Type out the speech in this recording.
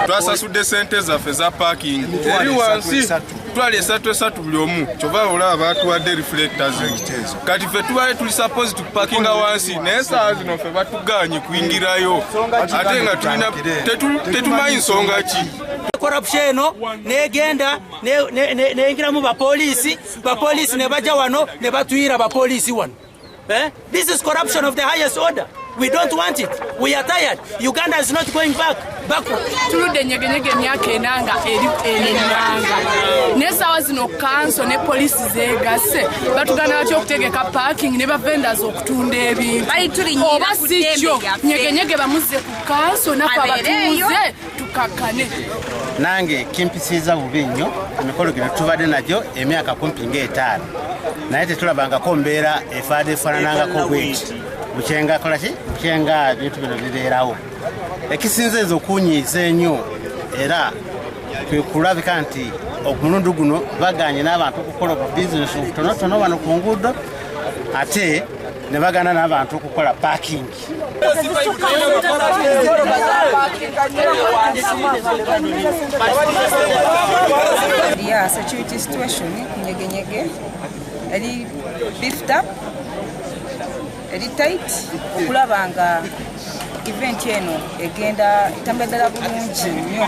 Twasasudde sente zaffe za parking eri wansi twali 3 buli omu kyova olaba batuwadde reflectors kati ffe tubale tuli supposed tupakinga wansi naye saa zino ffe batuganye kuyingirayo ate nga tulina tetumanyi nsonga ki corruption negenda neyingiramu bapolisi ne bajja wano ne batuyira bapolisi wano. This is corruption of the highest order. We don't want it. We are tired. Uganda is not going backward. Tulude nyegenyege myaka enanga enanga. Nesawa zino kanso ne police zegase. Batugana batyo okutegeka parking ne ba vendors okutunda ebintu. Oba sikyo nyegenyege bamuze ku kanso nafa batuze tukakane. Nange kimpisiza bubi nnyo emikolo gino tubadde nagyo emyaka kumpi ng'etaano naye tetulabangako mbeera efaade efaananangako bweki bucenga kola ki bucenga ebintu bino bibeerawo ekisinzeezo okunyiiza ennyo era kwe kulabika nti omulundi guno baganye n'abantu okukola obubizinesi obutonotono wano ku nguudo ate ne bagana n'abantu okukola parking. Yeah, security situation Nyege eri beefed up, eri tight okulabanga event eno egenda itambadala bulungi nnyo.